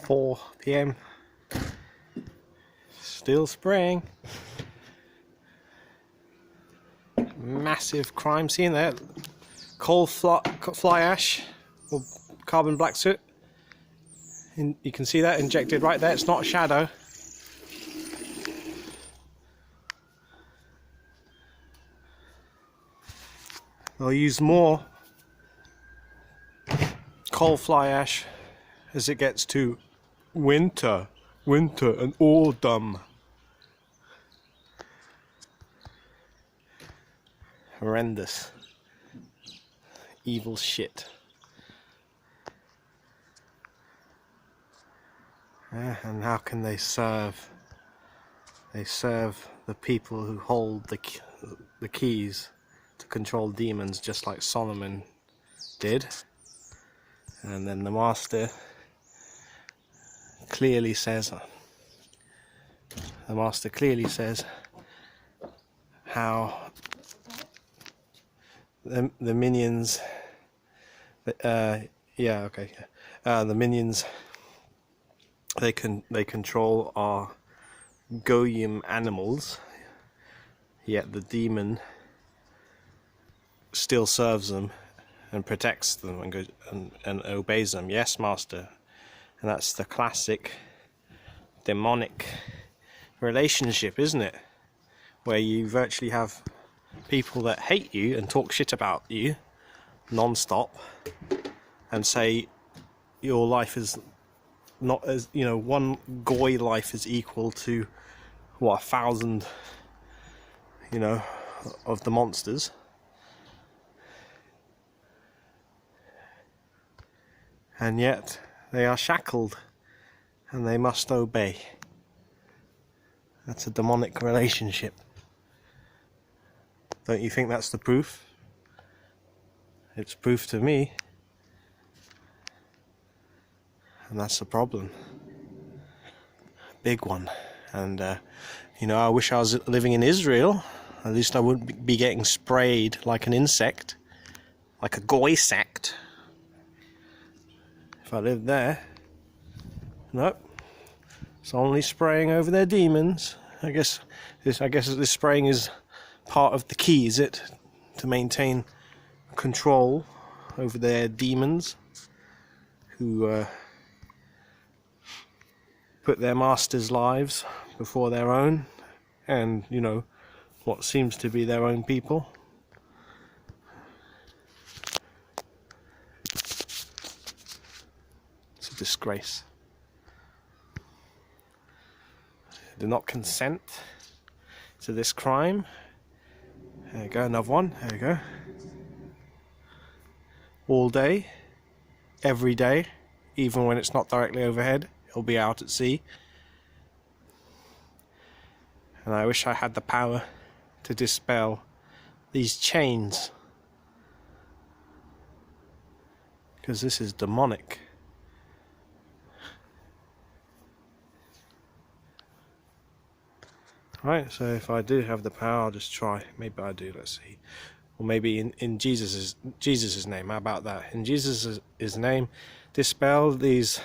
4 p.m. Still spraying. Massive crime scene there. Coal fly ash or carbon black soot. And you can see that injected right there. It's not a shadow. They'll use more coal fly ash as it gets to winter and autumn. Horrendous. Evil shit. And how can they serve? They serve the people who hold the keys to control demons, just like Solomon did. And then the master clearly says how the minions the minions they control our goyim animals, yet the demon still serves them and protects them and obeys them. Yes, master. And that's the classic demonic relationship, isn't it? Where you virtually have people that hate you and talk shit about you non-stop and say your life is not as, one goy life is equal to 1,000 of the monsters. And yet they are shackled and they must obey. That's a demonic relationship. Don't you think that's the proof? It's proof to me. And that's the problem. Big one. And I wish I was living in Israel. At least I wouldn't be getting sprayed like an insect, like a goy sect. If I lived there. Nope. It's only spraying over their demons. I guess this spraying is part of the key, is it? To maintain control over their demons who put their masters' lives before their own, and what seems to be their own people. It's a disgrace. Do not consent to this crime. There you go, another one. There you go. All day, every day, even when it's not directly overhead, it'll be out at sea. And I wish I had the power to dispel these chains, because this is demonic. Right, so if I do have the power, I'll just try. Maybe I do, let's see. Or maybe in Jesus' name, how about that? In Jesus' name, dispel these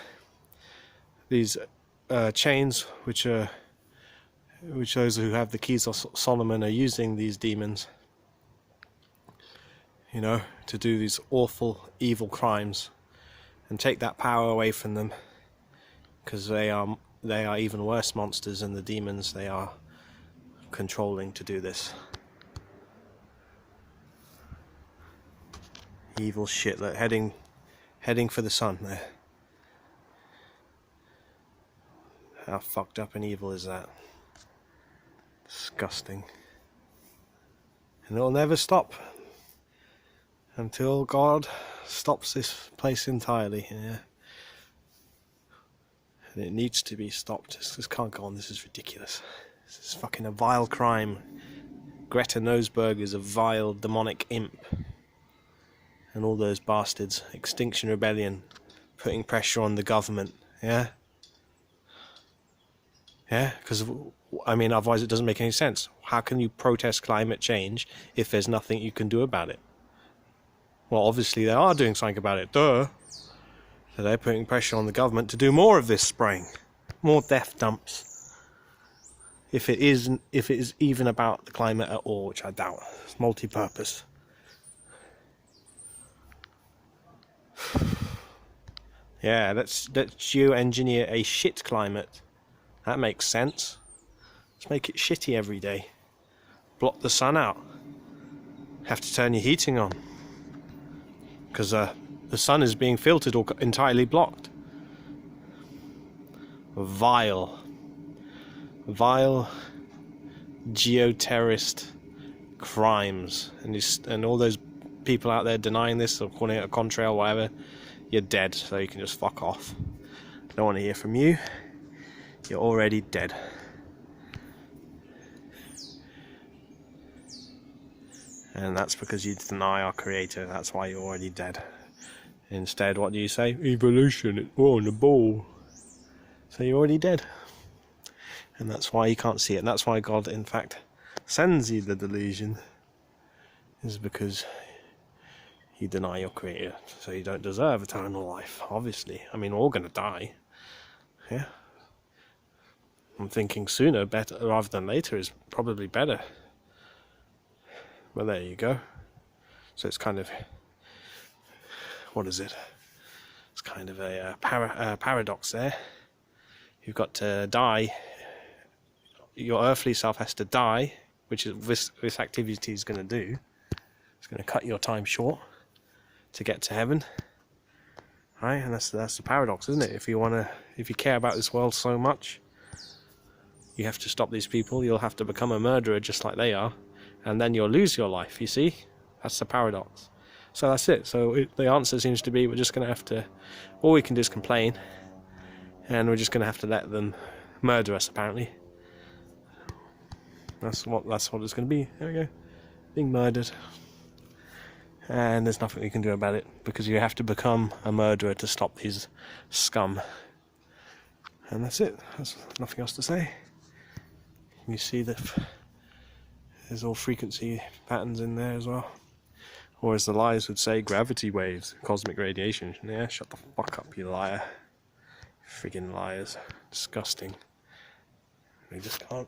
chains which those who have the keys of Solomon are using these demons, to do these awful, evil crimes, and take that power away from them, because they are even worse monsters than the demons they are controlling to do this. Evil shit, like heading for the sun there. How fucked up and evil is that? Disgusting. And it'll never stop until God stops this place entirely. Yeah. And it needs to be stopped. This can't go on. This is ridiculous. This is fucking a vile crime. Greta Nosberg is a vile demonic imp. And all those bastards. Extinction Rebellion. Putting pressure on the government. Yeah? Yeah? Because, otherwise it doesn't make any sense. How can you protest climate change if there's nothing you can do about it? Well, obviously they are doing something about it. Duh. So they're putting pressure on the government to do more of this spraying, more death dumps. If it is even about the climate at all, which I doubt. It's multi-purpose. Yeah, let's geoengineer a shit climate. That makes sense. Let's make it shitty every day. Block the sun out. Have to turn your heating on. Because the sun is being filtered or entirely blocked. Vile geoterrorist crimes. And all those people out there denying this or calling it a contrail, whatever, you're dead, so you can just fuck off. Don't want to hear from you. You're already dead. And that's because you deny our creator. That's why you're already dead. Instead, what do you say? Evolution, we're on the ball. So you're already dead. And that's why you can't see it. And that's why God, in fact, sends you the delusion. Is because you deny your creator. So you don't deserve eternal life, obviously. I mean, we're all going to die. Yeah. I'm thinking sooner, better, rather than later is probably better. Well, there you go. So it's kind of, what is it? It's kind of a paradox there. You've got to die. Your earthly self has to die, which is this activity is going to do. It's going to cut your time short to get to heaven, right? And that's the paradox, isn't it? If you care about this world so much, you have to stop these people. You'll have to become a murderer just like they are. And then you'll lose your life, you see? That's the paradox. So that's it. So the answer seems to be we're just going to have to, all we can do is complain, and we're just going to have to let them murder us, apparently. That's what it's going to be. There we go. Being murdered. And there's nothing we can do about it, because you have to become a murderer to stop these scum. And that's it. There's nothing else to say. You see that there's all frequency patterns in there as well. Or as the liars would say, gravity waves, cosmic radiation. Yeah, shut the fuck up, you liar. Friggin' liars. Disgusting. They just can't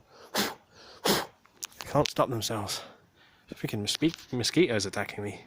stop themselves. Freaking mosquitoes attacking me.